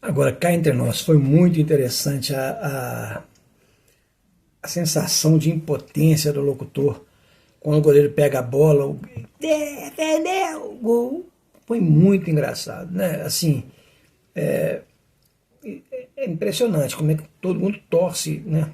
Agora, cá entre nós, foi muito interessante a sensação de impotência do locutor quando o goleiro pega a bola, defendeu, gol. Foi muito engraçado, né? Assim, é impressionante como é que todo mundo torce, né,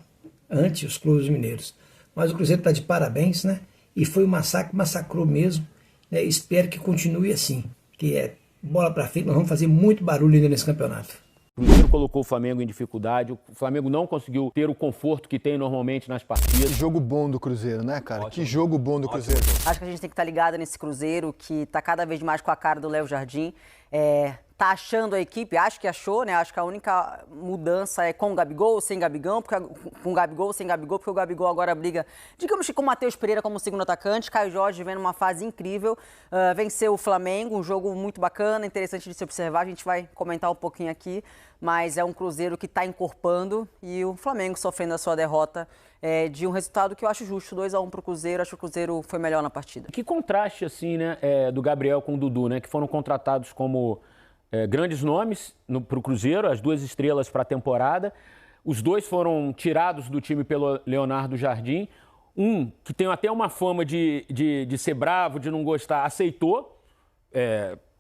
ante os clubes mineiros. Mas o Cruzeiro está de parabéns, né? E foi um massacre, massacrou mesmo. Né? Espero que continue assim, que é bola para frente, nós vamos fazer muito barulho ainda nesse campeonato. O Cruzeiro colocou o Flamengo em dificuldade, o Flamengo não conseguiu ter o conforto que tem normalmente nas partidas. Que jogo bom do Cruzeiro, né, cara? Ótimo. Que jogo bom do Cruzeiro. Acho que a gente tem que estar ligado nesse Cruzeiro, que está cada vez mais com a cara do Léo Jardim. Tá achando a equipe, acho que achou, né? Acho que a única mudança é com o Gabigol ou sem Gabigol, com o Gabigol ou sem Gabigol, porque o Gabigol agora briga, digamos que com o Matheus Pereira como segundo atacante, Caio Jorge vem numa fase incrível, venceu o Flamengo, um jogo muito bacana, interessante de se observar, a gente vai comentar um pouquinho aqui, mas é um Cruzeiro que está encorpando e o Flamengo sofrendo a sua derrota de um resultado que eu acho justo, 2-1 para o Cruzeiro, acho que o Cruzeiro foi melhor na partida. Que contraste, assim, né, do Gabriel com o Dudu, né, que foram contratados como grandes nomes para o Cruzeiro, as duas estrelas para a temporada. Os dois foram tirados do time pelo Leonardo Jardim. Um, que tem até uma fama de ser bravo, de não gostar, aceitou,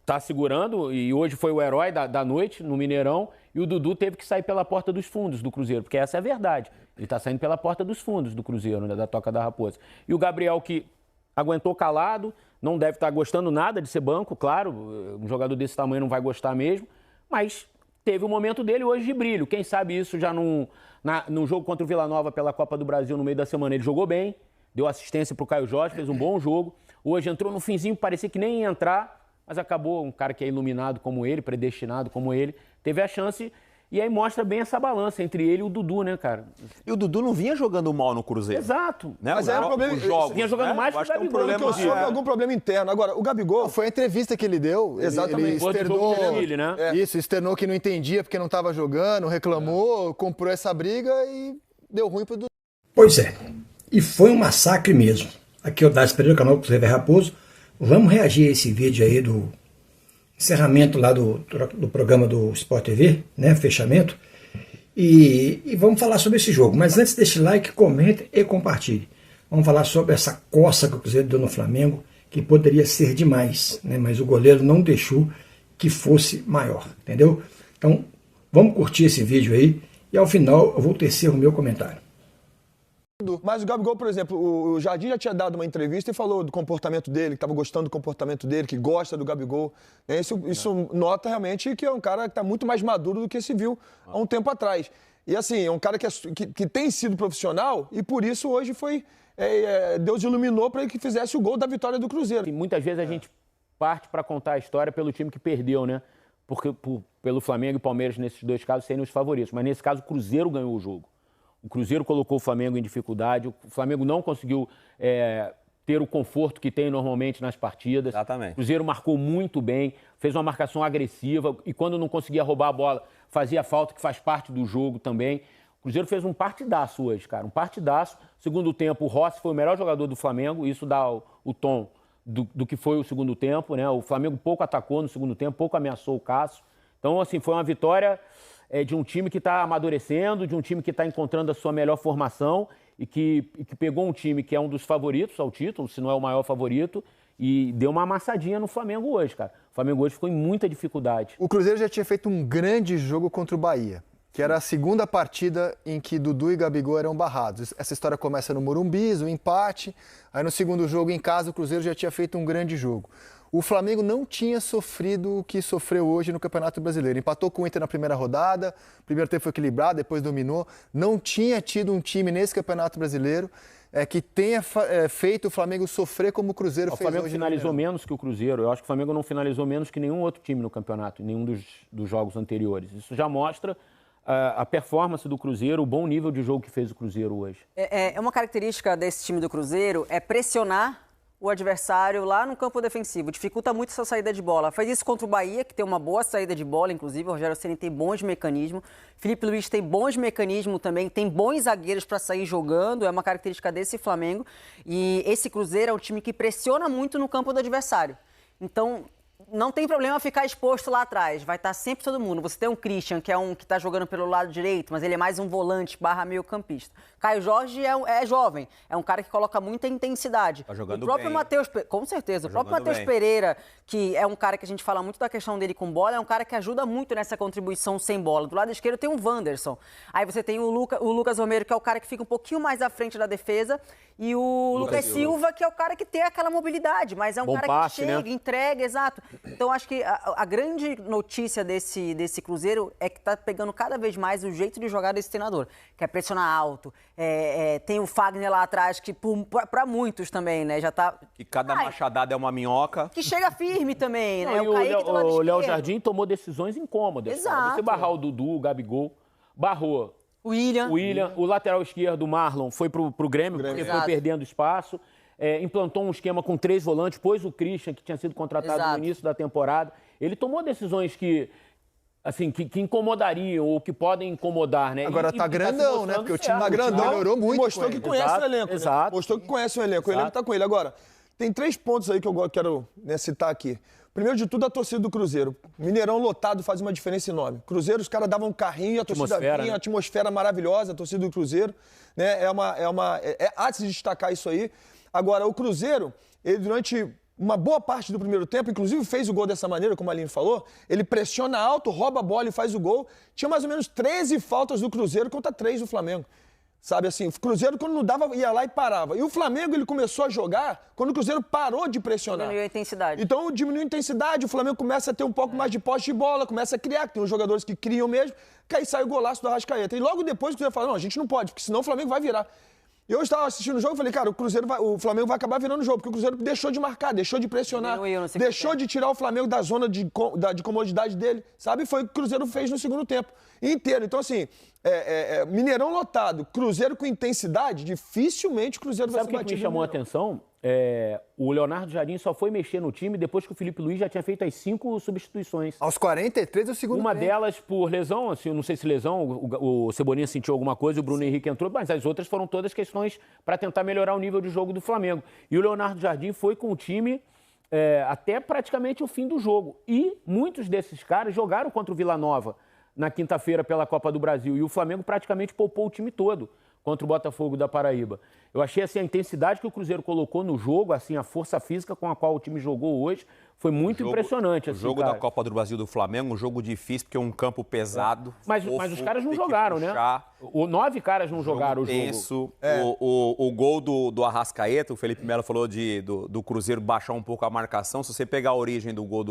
tá segurando, e hoje foi o herói da noite no Mineirão. E o Dudu teve que sair pela porta dos fundos do Cruzeiro, porque essa é a verdade. Ele está saindo pela porta dos fundos do Cruzeiro, né, da Toca da Raposa. E o Gabriel, que aguentou calado, não deve estar gostando nada de ser banco, claro, um jogador desse tamanho não vai gostar mesmo, mas teve o momento dele hoje de brilho. Quem sabe isso já no jogo contra o Vila Nova pela Copa do Brasil no meio da semana ele jogou bem, deu assistência para o Caio Jorge, fez um bom jogo. Hoje entrou no finzinho, parecia que nem ia entrar, mas acabou, um cara que é iluminado como ele, predestinado como ele, teve a chance. E aí mostra bem essa balança entre ele e o Dudu, né, cara? E o Dudu não vinha jogando mal no Cruzeiro. Exato. Né? Mas era um problema. Vinha jogando mais que o Gabigol. Algum problema interno. Agora, o Gabigol... Foi a entrevista que ele deu. Exatamente. Ele externou, Chile, né? Isso, externou que não entendia porque não estava jogando, reclamou, comprou essa briga e deu ruim pro Dudu. Pois é. E foi um massacre mesmo. Aqui é o Dácio Pereira, canal Cruzeiro Raposo. Vamos reagir a esse vídeo aí do encerramento lá do programa do Sport TV, né? Fechamento. E vamos falar sobre esse jogo. Mas antes, deixe like, comente e compartilhe. Vamos falar sobre essa coça que o Cruzeiro deu no Flamengo, que poderia ser demais, né? Mas o goleiro não deixou que fosse maior, entendeu? Então, vamos curtir esse vídeo aí e ao final eu vou tecer o meu comentário. Mas o Gabigol, por exemplo, o Jardim já tinha dado uma entrevista e falou do comportamento dele, que estava gostando do comportamento dele, que gosta do Gabigol. Isso nota realmente que é um cara que está muito mais maduro do que se viu há um tempo atrás. E assim, é um cara que tem sido profissional e por isso hoje foi... Deus iluminou para ele que fizesse o gol da vitória do Cruzeiro. E muitas vezes a gente parte para contar a história pelo time que perdeu, né? Porque pelo Flamengo e Palmeiras, nesses dois casos, serem os favoritos. Mas nesse caso, o Cruzeiro ganhou o jogo. O Cruzeiro colocou o Flamengo em dificuldade, o Flamengo não conseguiu ter o conforto que tem normalmente nas partidas. Exatamente. O Cruzeiro marcou muito bem, fez uma marcação agressiva e quando não conseguia roubar a bola, fazia falta, que faz parte do jogo também. O Cruzeiro fez um partidaço hoje, cara, um partidaço. Segundo tempo, o Rossi foi o melhor jogador do Flamengo, isso dá o tom do que foi o segundo tempo, né? O Flamengo pouco atacou no segundo tempo, pouco ameaçou o Cássio. Então, assim, foi uma vitória... de um time que está amadurecendo, de um time que está encontrando a sua melhor formação e que pegou um time que é um dos favoritos ao título, se não é o maior favorito, e deu uma amassadinha no Flamengo hoje, cara. O Flamengo hoje ficou em muita dificuldade. O Cruzeiro já tinha feito um grande jogo contra o Bahia, que era a segunda partida em que Dudu e Gabigol eram barrados. Essa história começa no Morumbi, um empate, aí no segundo jogo em casa o Cruzeiro já tinha feito um grande jogo. O Flamengo não tinha sofrido o que sofreu hoje no Campeonato Brasileiro. Empatou com o Inter na primeira rodada, o primeiro tempo foi equilibrado, depois dominou. Não tinha tido um time nesse Campeonato Brasileiro que tenha feito o Flamengo sofrer como o Cruzeiro fez hoje. O Flamengo finalizou menos que o Cruzeiro. Eu acho que o Flamengo não finalizou menos que nenhum outro time no campeonato, em nenhum dos jogos anteriores. Isso já mostra a performance do Cruzeiro, o bom nível de jogo que fez o Cruzeiro hoje. Uma característica desse time do Cruzeiro é pressionar o adversário lá no campo defensivo, dificulta muito essa saída de bola. Faz isso contra o Bahia, que tem uma boa saída de bola, inclusive o Rogério Ceni tem bons mecanismos, Felipe Luiz tem bons mecanismos também, tem bons zagueiros para sair jogando, é uma característica desse Flamengo. E esse Cruzeiro é um time que pressiona muito no campo do adversário. Então, não tem problema ficar exposto lá atrás, vai estar sempre todo mundo. Você tem um Christian, que é um que está jogando pelo lado direito, mas ele é mais um volante / meio campista. Caio Jorge é jovem, é um cara que coloca muita intensidade. Tá jogando o próprio bem. Matheus, com certeza, o próprio Matheus Pereira, que é um cara que a gente fala muito da questão dele com bola, é um cara que ajuda muito nessa contribuição sem bola. Do lado esquerdo tem o Wanderson, aí você tem o Lucas Romero, que é o cara que fica um pouquinho mais à frente da defesa, e o Lucas Silva, que é o cara que tem aquela mobilidade, mas é um cara passe, que chega, né? entrega, exato. Então, acho que a grande notícia desse Cruzeiro é que está pegando cada vez mais o jeito de jogar desse treinador, que é pressionar alto. Tem o Fagner lá atrás, que para muitos também, né, já tá... Que cada machadada é uma minhoca. Que chega firme também, né? Não, o Léo Jardim tomou decisões incômodas. Exato. Você barrar o Dudu, o Gabigol, barrou O William. o lateral esquerdo, o Marlon, foi pro Grêmio, porque foi Exato. perdendo espaço. Implantou um esquema com 3 volantes, pôs o Christian, que tinha sido contratado Exato. no início da temporada. Ele tomou decisões que incomodariam ou que podem incomodar, né? Agora tá se grandão, né? mostrando Porque o time certo. tá grandão, melhorou muito. Mostrou com que ele. conhece Exato, o elenco. exato. Né? Mostrou que conhece o elenco. O elenco tá com ele. Agora, tem 3 pontos aí que eu quero citar aqui. Primeiro de tudo, a torcida do Cruzeiro. Mineirão lotado faz uma diferença enorme. Cruzeiro, os caras davam um carrinho, a torcida vinha, né? a atmosfera maravilhosa, a torcida do Cruzeiro. Né? Há de se destacar isso aí. Agora, o Cruzeiro, ele durante uma boa parte do primeiro tempo, inclusive fez o gol dessa maneira, como a Aline falou, ele pressiona alto, rouba a bola e faz o gol. Tinha mais ou menos 13 faltas do Cruzeiro contra 3 do Flamengo. Sabe assim, o Cruzeiro quando não dava, ia lá e parava. E o Flamengo, ele começou a jogar quando o Cruzeiro parou de pressionar. Diminuiu a intensidade. Então, diminuiu a intensidade, o Flamengo começa a ter um pouco mais de posse de bola, começa a criar, que tem uns jogadores que criam mesmo, que aí sai o golaço do Arrascaeta. E logo depois o Cruzeiro fala, não, a gente não pode, porque senão o Flamengo vai virar. Eu estava assistindo o jogo e falei, cara, o Flamengo vai acabar virando o jogo, porque o Cruzeiro deixou de marcar, deixou de pressionar, deixou de tirar o Flamengo da zona de comodidade dele, sabe? Foi o que o Cruzeiro fez no segundo tempo inteiro. Então, assim, Mineirão lotado, Cruzeiro com intensidade, dificilmente o Cruzeiro vai ser Sabe o que me chamou a atenção? O Leonardo Jardim só foi mexer no time depois que o Felipe Luiz já tinha feito as 5 substituições. Aos 43 do segundo Uma tempo. delas por lesão, assim, eu não sei se lesão, o Cebolinha sentiu alguma coisa, o Bruno Henrique entrou, mas as outras foram todas questões para tentar melhorar o nível de jogo do Flamengo. E o Leonardo Jardim foi com o time até praticamente o fim do jogo. E muitos desses caras jogaram contra o Vila Nova na quinta-feira pela Copa do Brasil. E o Flamengo praticamente poupou o time todo contra o Botafogo da Paraíba. Eu achei assim, a intensidade que o Cruzeiro colocou no jogo, assim, a força física com a qual o time jogou hoje, foi muito impressionante. O assim, jogo cara. da Copa do Brasil do Flamengo, um jogo difícil, porque é um campo pesado. Mas os caras não jogaram, né? 9 caras não jogaram o jogo. Tenso. O gol do Arrascaeta, o Felipe Melo falou do Cruzeiro baixar um pouco a marcação. Se você pegar a origem do gol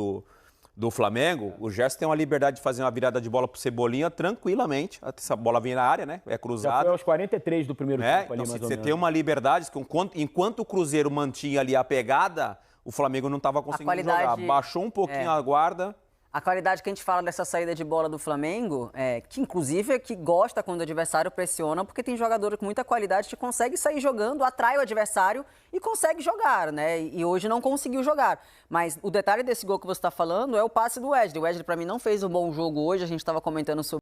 do Flamengo, o Gerson tem uma liberdade de fazer uma virada de bola pro Cebolinha tranquilamente. Essa bola vem na área, né? É cruzada. Já foi aos 43 do primeiro tempo ali, Então, mais ou você menos. tem uma liberdade que enquanto o Cruzeiro mantinha ali a pegada, o Flamengo não estava conseguindo jogar. Baixou um pouquinho a guarda. A qualidade que a gente fala dessa saída de bola do Flamengo, que inclusive é que gosta quando o adversário pressiona, porque tem jogador com muita qualidade que consegue sair jogando, atrai o adversário e consegue jogar, né? E hoje não conseguiu jogar. Mas o detalhe desse gol que você está falando é o passe do Wesley. O Wesley, para mim, não fez um bom jogo hoje, a gente estava comentando sobre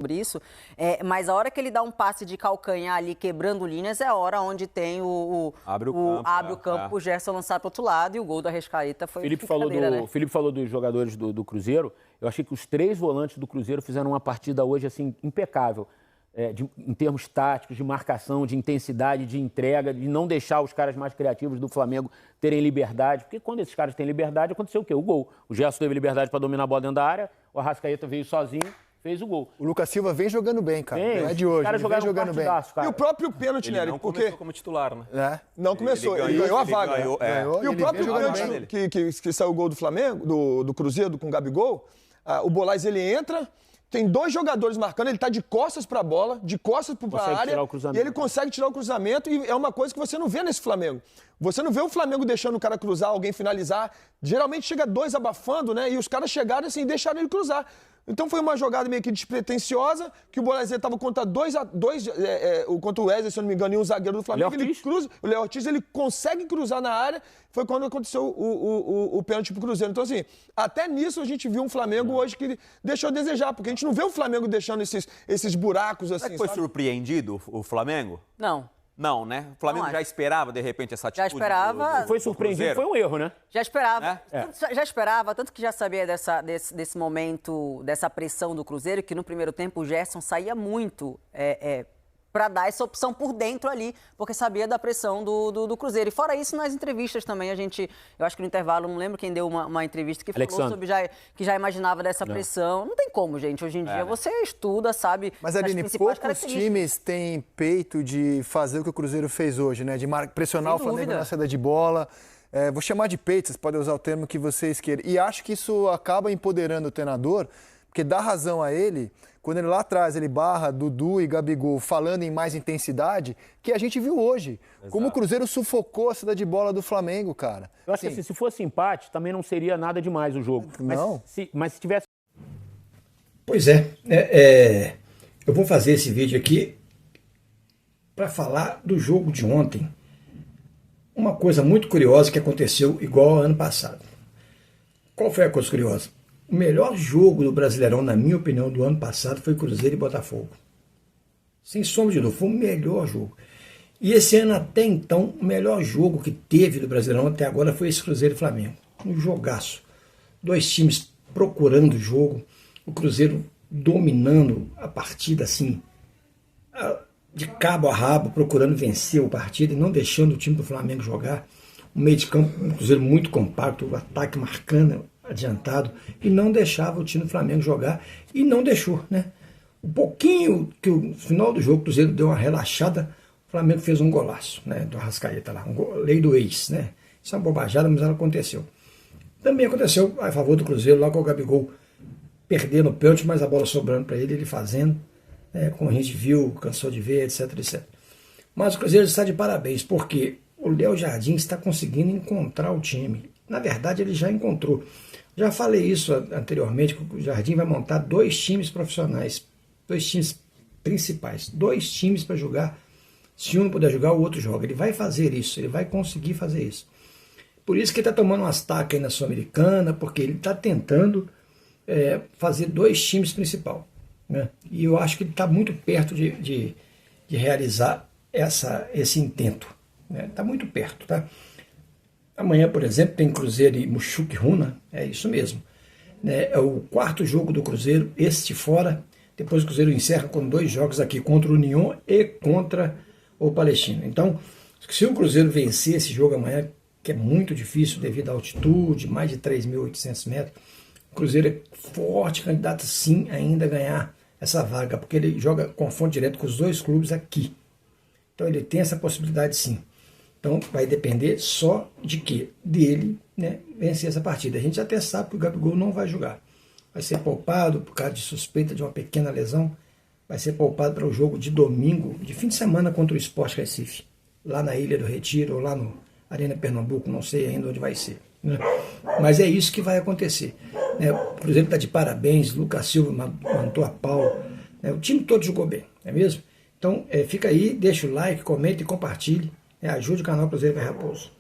isso, mas a hora que ele dá um passe de calcanhar ali, quebrando linhas, é a hora onde tem Abre o campo pro Gerson lançar pro outro lado, e o gol da Arrascaeta foi Felipe né? Felipe falou dos jogadores do Cruzeiro. Eu achei que os 3 volantes do Cruzeiro fizeram uma partida hoje assim impecável. Em termos táticos, de marcação, de intensidade, de entrega, de não deixar os caras mais criativos do Flamengo terem liberdade. Porque quando esses caras têm liberdade, aconteceu o quê? O gol. O Gerson teve liberdade para dominar a bola dentro da área, o Arrascaeta veio sozinho, fez o gol. O Lucas Silva vem jogando bem, cara. Não é de hoje. Os caras Ele vem jogaram jogando bem. cara. E o próprio pênalti, Ele Nery, não porque... começou como titular, né? Não começou, ele ganhou a vaga. Ganhou, E o ele próprio vem jogando pênalti bem. que saiu o gol do Flamengo, do Cruzeiro com o Gabigol, o Bolaz, ele entra, tem 2 jogadores marcando, ele tá de costas pra bola, de costas pra Consegue área, tirar o cruzamento. e ele consegue tirar o cruzamento, e é uma coisa que você não vê nesse Flamengo. Você não vê o Flamengo deixando o cara cruzar, alguém finalizar. Geralmente chega 2 abafando, né? E os caras chegaram assim e deixaram ele cruzar. Então foi uma jogada meio que despretensiosa, que o Borussia estava contra contra o Wesley, se eu não me engano, e um zagueiro do Flamengo. Ele cruza, o Léo Ortiz, ele consegue cruzar na área, foi quando aconteceu o pênalti pro Cruzeiro. Então, assim, até nisso a gente viu um Flamengo hoje que deixou a desejar, porque a gente não vê o Flamengo deixando esses buracos assim. Será que foi surpreendido o Flamengo? Não. Não, né? O Flamengo já esperava, de repente, essa atitude. Já esperava. Foi surpreendido, foi um erro, né? Já esperava. Já esperava, tanto que já sabia desse momento, dessa pressão do Cruzeiro, que no primeiro tempo o Gerson saía muito para dar essa opção por dentro ali, porque sabia da pressão do Cruzeiro. E fora isso, nas entrevistas também, eu acho que no intervalo, não lembro quem deu uma entrevista que falou sobre que já imaginava dessa pressão. Não tem como, gente. Hoje em dia você estuda, sabe. Mas, Aline, poucos times têm peito de fazer o que o Cruzeiro fez hoje, né? De pressionar o Flamengo na saída de bola. Vou chamar de peito, vocês podem usar o termo que vocês queiram. E acho que isso acaba empoderando o treinador, porque dá razão a ele, quando ele lá atrás ele barra Dudu e Gabigol falando em mais intensidade, que a gente viu hoje. Exato. Como o Cruzeiro sufocou a saída de bola do Flamengo, cara. Eu acho que assim, se fosse empate, também não seria nada demais o jogo. Não. Mas se tivesse... Pois eu vou fazer esse vídeo aqui para falar do jogo de ontem. Uma coisa muito curiosa que aconteceu igual ao ano passado. Qual foi a coisa curiosa? O melhor jogo do Brasileirão, na minha opinião, do ano passado foi Cruzeiro e Botafogo. Sem sombra de dúvida, foi o melhor jogo. E esse ano, até então, o melhor jogo que teve do Brasileirão até agora foi esse Cruzeiro e Flamengo. Um jogaço. Dois times procurando o jogo, o Cruzeiro dominando a partida, assim, de cabo a rabo, procurando vencer a partida e não deixando o time do Flamengo jogar. O meio de campo, o Cruzeiro muito compacto, o ataque marcando, adiantado, e não deixava o time do Flamengo jogar, e não deixou, né? Um pouquinho que o final do jogo, o Cruzeiro deu uma relaxada, o Flamengo fez um golaço, né? Do Arrascaeta lá, lei do ex, né? Isso é uma bobajada, mas ela aconteceu. Também aconteceu a favor do Cruzeiro, lá com o Gabigol perdendo o pênalti, mas a bola sobrando para ele fazendo, né? Como a gente viu, cansou de ver, etc, etc. Mas o Cruzeiro está de parabéns, porque o Léo Jardim está conseguindo encontrar o time. Na verdade, ele já encontrou. Já falei isso anteriormente, que o Jardim vai montar 2 times profissionais, 2 times principais, 2 times para jogar. Se um não puder jogar, o outro joga. Ele vai fazer isso, ele vai conseguir fazer isso. Por isso que ele está tomando umas tacas aí na Sul-Americana, porque ele está tentando fazer 2 times principais. Né? E eu acho que ele está muito perto de realizar esse intento. Está muito perto, tá? Amanhã, por exemplo, tem Cruzeiro e Mushuc Runa, é isso mesmo. É o 4º jogo do Cruzeiro, este fora. Depois o Cruzeiro encerra com 2 jogos aqui, contra o União e contra o Palestino. Então, se o Cruzeiro vencer esse jogo amanhã, que é muito difícil devido à altitude, mais de 3.800 metros, o Cruzeiro é forte candidato sim ainda a ganhar essa vaga, porque ele joga confronto direto com os 2 clubes aqui. Então ele tem essa possibilidade sim. Então vai depender só de quê? Dele, né, vencer essa partida. A gente até sabe que o Gabigol não vai jogar. Vai ser poupado por causa de suspeita de uma pequena lesão. Vai ser poupado para o jogo de domingo, de fim de semana contra o Sport Recife. Lá na Ilha do Retiro ou lá no Arena Pernambuco, não sei ainda onde vai ser. Né? Mas é isso que vai acontecer. Né? O Cruzeiro está de parabéns, Lucas Silva mandou a pau. Né? O time todo jogou bem, não é mesmo? Então fica aí, deixa o like, comente e compartilhe. Ajude o canal Cruzeiro Raposo.